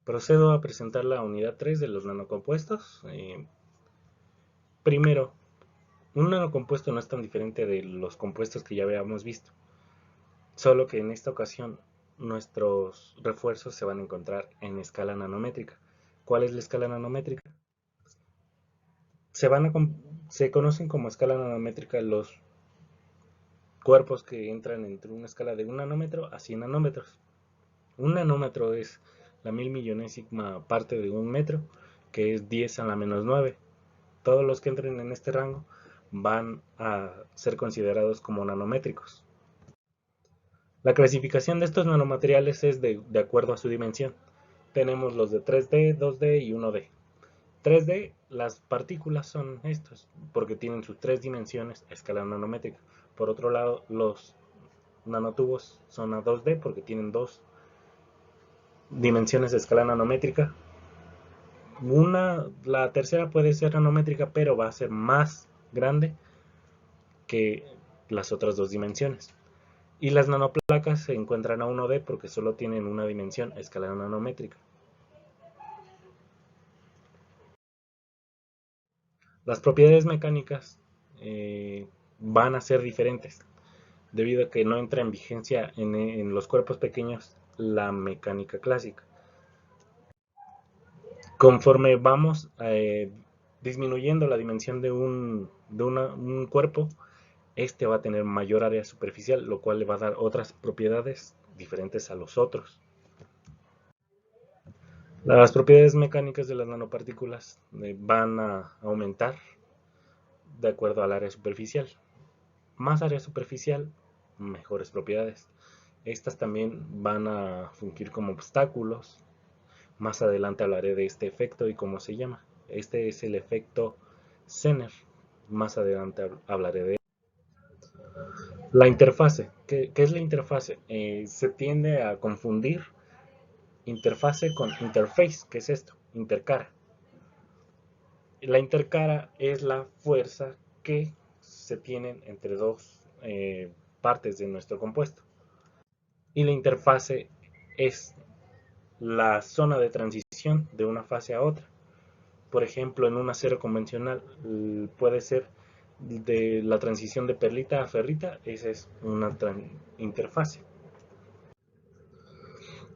Procedo a presentar la unidad 3 de los nanocompuestos. Primero, un nanocompuesto no es tan diferente de los compuestos que ya habíamos visto, solo que en esta ocasión nuestros refuerzos se van a encontrar en escala nanométrica. ¿Cuál es la escala nanométrica? Se conocen como escala nanométrica los cuerpos que entran entre una escala de 1 nanómetro a 100 nanómetros. Un nanómetro es la mil millonésima parte de un metro, que es 10 a la menos 9. Todos los que entren en este rango van a ser considerados como nanométricos. La clasificación de estos nanomateriales es de acuerdo a su dimensión. Tenemos los de 3D, 2D y 1D. 3D, las partículas son estos, porque tienen sus tres dimensiones a escala nanométrica. Por otro lado, los nanotubos son a 2D porque tienen dos dimensiones a escala nanométrica. La tercera puede ser nanométrica, pero va a ser más grande que las otras dos dimensiones. Y las nanoplacas se encuentran a 1D porque solo tienen una dimensión a escala nanométrica. Las propiedades mecánicas van a ser diferentes, debido a que no entra en vigencia en los cuerpos pequeños la mecánica clásica. Conforme vamos disminuyendo la dimensión de un cuerpo, este va a tener mayor área superficial, lo cual le va a dar otras propiedades diferentes a los otros. Las propiedades mecánicas de las nanopartículas van a aumentar de acuerdo al área superficial. Más área superficial, mejores propiedades. Estas también van a fungir como obstáculos. Más adelante hablaré de este efecto y cómo se llama. Este es el efecto Zener. Más adelante hablaré de él. La interfase. ¿Qué es la interfase? Se tiende a confundir interfase con interface. ¿Qué es esto? Intercara. La intercara es la fuerza que se tienen entre dos partes de nuestro compuesto. Y la interfase es la zona de transición de una fase a otra. Por ejemplo, en un acero convencional puede ser de la transición de perlita a ferrita, esa es una interfase.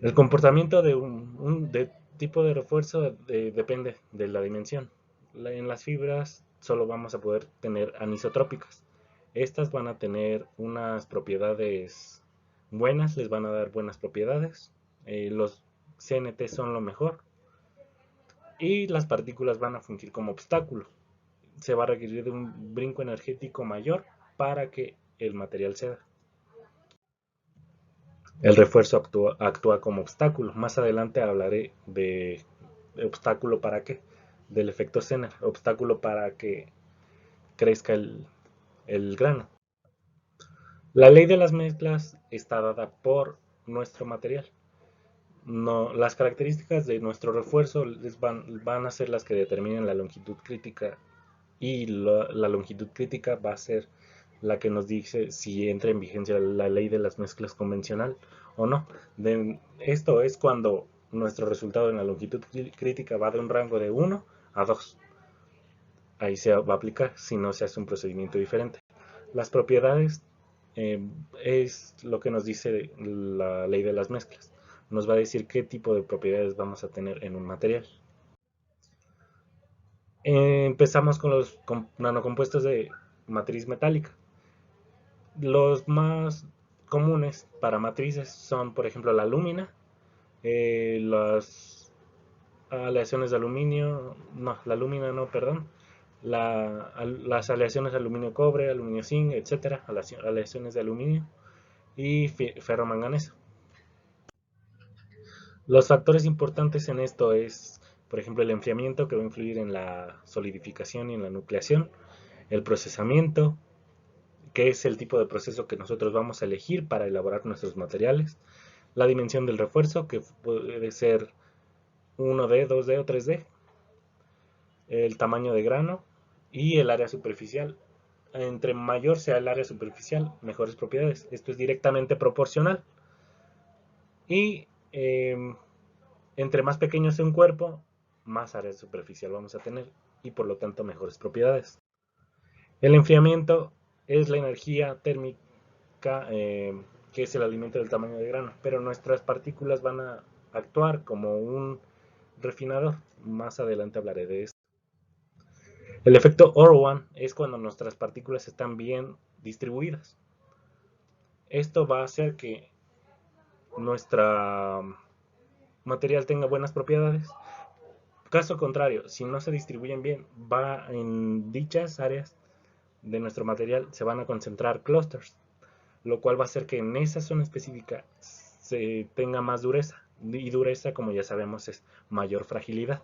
El comportamiento de tipo de refuerzo depende de la dimensión. En las fibras solo vamos a poder tener anisotrópicas. Estas van a tener unas propiedades buenas, les van a dar buenas propiedades. Los CNT son lo mejor. Y las partículas van a fungir como obstáculo. Se va a requerir de un brinco energético mayor para que el material ceda. El refuerzo actúa como obstáculo. Más adelante hablaré de obstáculo para qué, del efecto Zener, obstáculo para que crezca el grano. La ley de las mezclas está dada por nuestro material. No, las características de nuestro refuerzo van a ser las que determinen la longitud crítica, y la longitud crítica va a ser la que nos dice si entra en vigencia la ley de las mezclas convencional o no. Esto es cuando nuestro resultado en la longitud crítica va de un rango de 1 a 2. Ahí se va a aplicar si no se hace un procedimiento diferente. Las propiedades es lo que nos dice la ley de las mezclas. Nos va a decir qué tipo de propiedades vamos a tener en un material. Empezamos con los nanocompuestos de matriz metálica. Los más comunes para matrices son, por ejemplo, la alúmina, las aleaciones de aluminio, no, la alúmina no, perdón, las aleaciones de aluminio-cobre, aluminio-zinc, etcétera, aleaciones de aluminio y ferromanganeso. Los factores importantes en esto es, por ejemplo, el enfriamiento, que va a influir en la solidificación y en la nucleación, el procesamiento, que es el tipo de proceso que nosotros vamos a elegir para elaborar nuestros materiales, la dimensión del refuerzo, que puede ser 1D, 2D o 3D, el tamaño de grano y el área superficial. Entre mayor sea el área superficial, mejores propiedades. Esto es directamente proporcional. Y Entre más pequeño sea un cuerpo, más área superficial vamos a tener y por lo tanto mejores propiedades. El enfriamiento es la energía térmica que es el alimento del tamaño de grano, pero nuestras partículas van a actuar como un refinador. Más adelante hablaré de esto. El efecto Orwan es cuando nuestras partículas están bien distribuidas. Esto va a hacer que nuestro material tenga buenas propiedades. Caso contrario, si no se distribuyen bien, va en dichas áreas de nuestro material se van a concentrar clusters, lo cual va a hacer que en esa zona específica se tenga más dureza. Y dureza, como ya sabemos, es mayor fragilidad.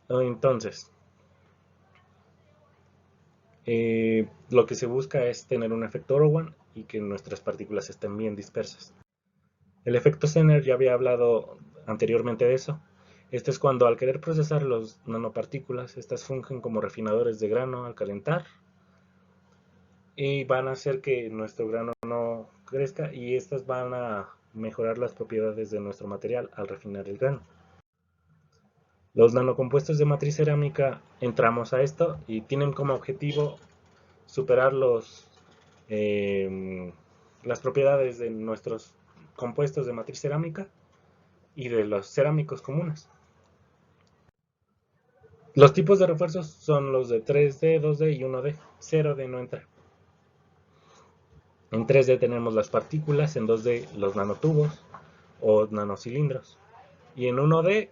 Entonces, lo que se busca es tener un efecto Orwan y que nuestras partículas estén bien dispersas. El efecto Zener ya había hablado anteriormente de eso. Este es cuando al querer procesar los nanopartículas, estas fungen como refinadores de grano al calentar y van a hacer que nuestro grano no crezca y estas van a mejorar las propiedades de nuestro material al refinar el grano. Los nanocompuestos de matriz cerámica entramos a esto y tienen como objetivo superar las propiedades de nuestros compuestos de matriz cerámica y de los cerámicos comunes. Los tipos de refuerzos son los de 3D, 2D y 1D. 0D no entra. En 3D tenemos las partículas, en 2D los nanotubos o nanocilindros y en 1D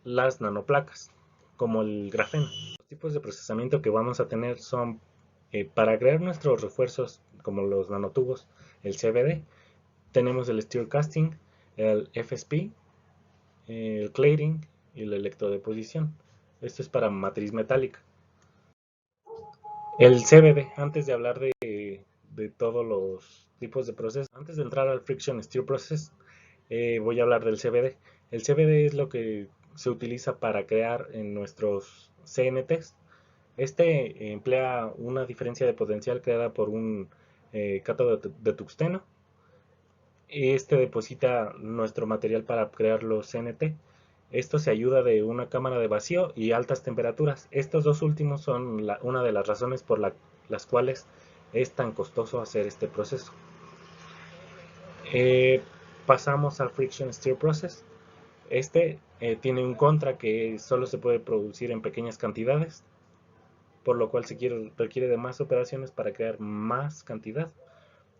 las nanoplacas, como el grafeno. Los tipos de procesamiento que vamos a tener son para crear nuestros refuerzos como los nanotubos, el CVD, tenemos el steel casting, el FSP, el cladding y la electrodeposición. Esto es para matriz metálica. El CVD, antes de hablar de todos los tipos de procesos, antes de entrar al Friction Stir Process, voy a hablar del CVD. El CVD es lo que se utiliza para crear en nuestros CNTs. Este emplea una diferencia de potencial creada por un cátodo de tungsteno. Este deposita nuestro material para crear los CNT. Esto se ayuda de una cámara de vacío y altas temperaturas. Estos dos últimos son una de las razones por las cuales es tan costoso hacer este proceso. Eh, Pasamos al Friction Stir Process. Este tiene un contra que solo se puede producir en pequeñas cantidades, por lo cual requiere de más operaciones para crear más cantidad.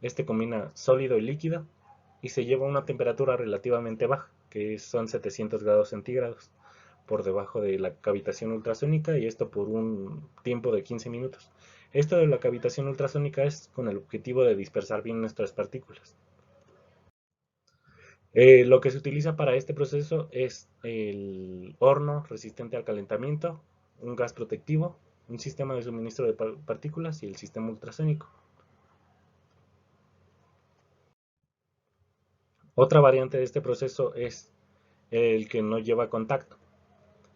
Este combina sólido y líquido y se lleva a una temperatura relativamente baja, que son 700 grados centígrados, por debajo de la cavitación ultrasónica y esto por un tiempo de 15 minutos. Esto de la cavitación ultrasónica es con el objetivo de dispersar bien nuestras partículas. Lo que se utiliza para este proceso es el horno resistente al calentamiento, un gas protectivo, un sistema de suministro de partículas y el sistema ultrasónico. Otra variante de este proceso es el que no lleva contacto.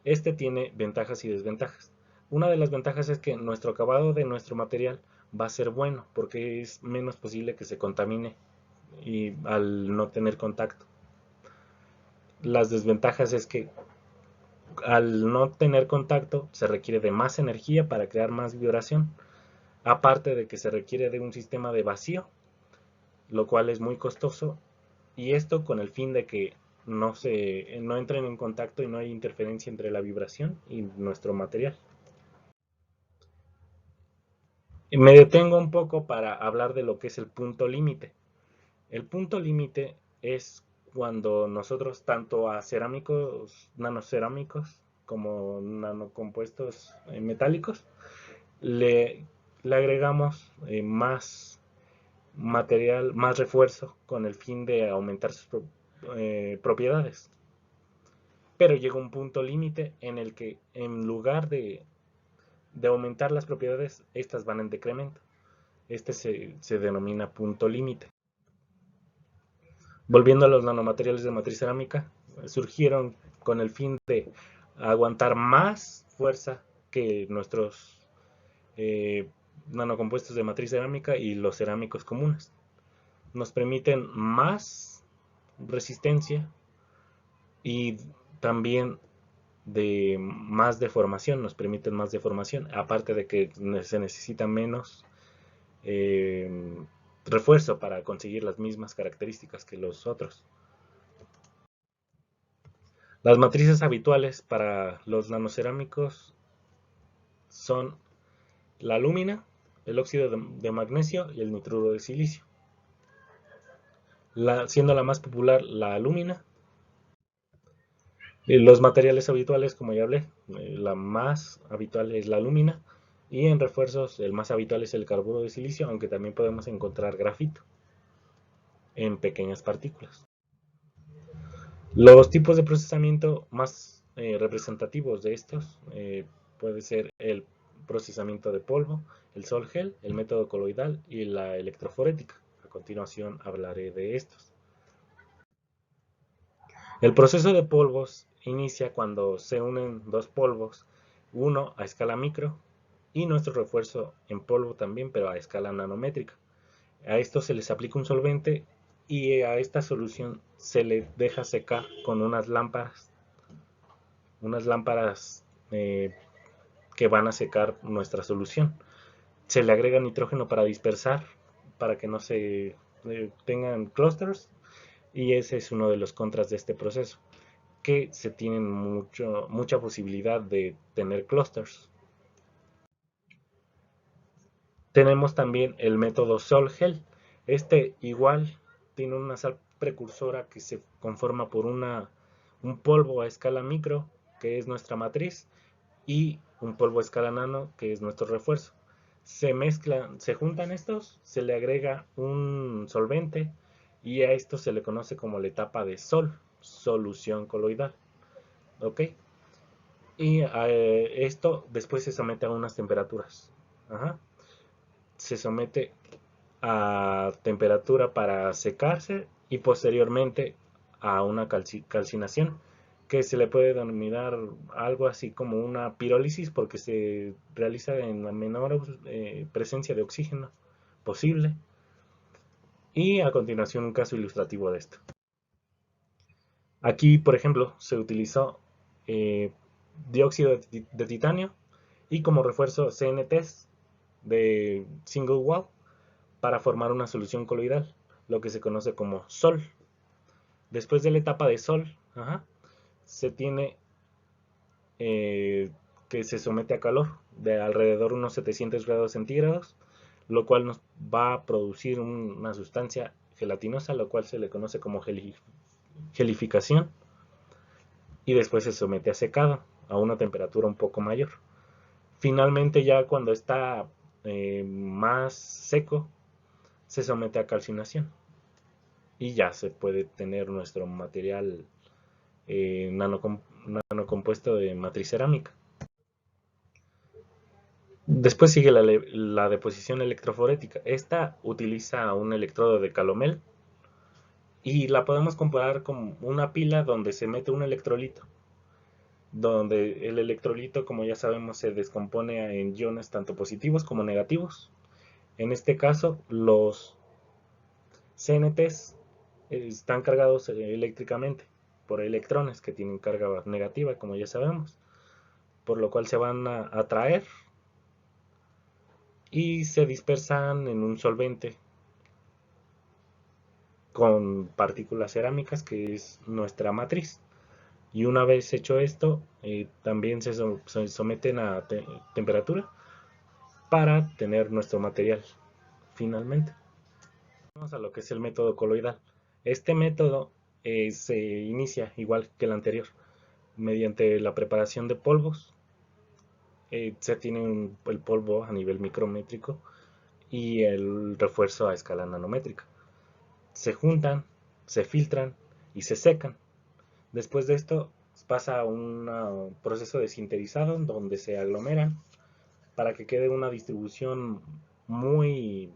Este tiene ventajas y desventajas. Una de las ventajas es que nuestro acabado de nuestro material va a ser bueno porque es menos posible que se contamine y al no tener contacto. Las desventajas es que al no tener contacto se requiere de más energía para crear más vibración, aparte de que se requiere de un sistema de vacío, lo cual es muy costoso, y esto con el fin de que no entren en contacto y no hay interferencia entre la vibración y nuestro material. Me detengo un poco para hablar de lo que es el punto límite. El punto límite es cuando nosotros tanto a cerámicos, nanocerámicos, como nanocompuestos metálicos, le, le agregamos más material, más refuerzo con el fin de aumentar sus propiedades. Pero llega un punto límite en el que en lugar de aumentar las propiedades, estas van en decremento. Este se denomina punto límite. Volviendo a los nanomateriales de matriz cerámica, surgieron con el fin de aguantar más fuerza que nuestros nanocompuestos de matriz cerámica y los cerámicos comunes. Nos permiten más resistencia y también de más deformación, nos permiten más deformación, aparte de que se necesita menos eh, refuerzo para conseguir las mismas características que los otros. Las matrices habituales para los nanocerámicos son la alúmina, el óxido de magnesio y el nitruro de silicio. Siendo la más popular la alúmina. Los materiales habituales, como ya hablé, la más habitual es la alúmina, y en refuerzos el más habitual es el carburo de silicio, aunque también podemos encontrar grafito en pequeñas partículas. Los tipos de procesamiento más representativos de estos puede ser el procesamiento de polvo, el sol gel, el método coloidal y la electroforética. A continuación hablaré de estos. El proceso de polvos inicia cuando se unen dos polvos, uno a escala micro y nuestro refuerzo en polvo también, pero a escala nanométrica. A esto se les aplica un solvente y a esta solución se le deja secar con unas lámparas que van a secar nuestra solución. Se le agrega nitrógeno para dispersar, para que no se tengan clusters, y ese es uno de los contras de este proceso, que se tienen mucha posibilidad de tener clusters. Tenemos también el método Sol-Gel. Este igual tiene una sal precursora que se conforma por un polvo a escala micro, que es nuestra matriz, y un polvo a escala nano, que es nuestro refuerzo. Se mezclan, se juntan estos, se le agrega un solvente y a esto se le conoce como la etapa de sol, solución coloidal. ¿Ok? Y esto después se somete a unas temperaturas. Ajá. Se somete a temperatura para secarse y posteriormente a una calcinación, que se le puede denominar algo así como una pirólisis, porque se realiza en la menor presencia de oxígeno posible. Y a continuación un caso ilustrativo de esto. Aquí, por ejemplo, se utilizó eh, dióxido de titanio y como refuerzo CNTs de single wall para formar una solución coloidal, lo que se conoce como sol. Después de la etapa de sol, se tiene que se somete a calor de alrededor de unos 700 grados centígrados, lo cual nos va a producir una sustancia gelatinosa, lo cual se le conoce como gelificación, y después se somete a secado a una temperatura un poco mayor. Finalmente, ya cuando está más seco, se somete a calcinación y ya se puede tener nuestro material nanocompuesto de matriz cerámica. Después sigue la deposición electroforética. Esta utiliza un electrodo de Calomel y la podemos comparar con una pila donde se mete un electrolito, donde el electrolito, como ya sabemos, se descompone en iones tanto positivos como negativos. En este caso, los CNTs están cargados eléctricamente por electrones que tienen carga negativa, como ya sabemos, por lo cual se van a atraer y se dispersan en un solvente con partículas cerámicas, que es nuestra matriz. Y una vez hecho esto, también se someten a temperatura para tener nuestro material finalmente. Vamos a lo que es el método coloidal. Este método se inicia igual que el anterior, mediante la preparación de polvos. Se tiene el polvo a nivel micrométrico y el refuerzo a escala nanométrica. Se juntan, se filtran y se secan. Después de esto pasa a un proceso de sinterizado donde se aglomeran para que quede una distribución muy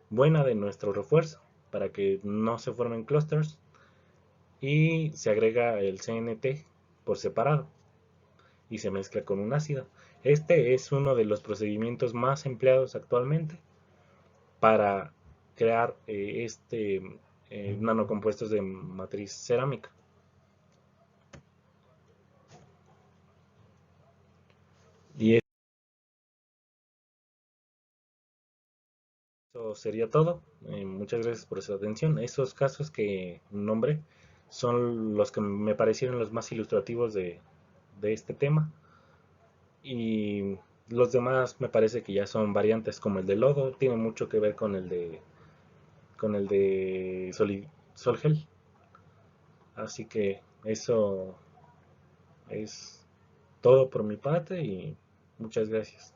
buena de nuestro refuerzo, para que no se formen clusters, y se agrega el CNT por separado y se mezcla con un ácido. Este es uno de los procedimientos más empleados actualmente para crear nanocompuestos de matriz cerámica. Eso sería todo. Muchas gracias por su atención. Esos casos que nombré son los que me parecieron los más ilustrativos de este tema. Y los demás me parece que ya son variantes como el de lodo. Tiene mucho que ver con el de Solgel. Así que eso es todo por mi parte y muchas gracias.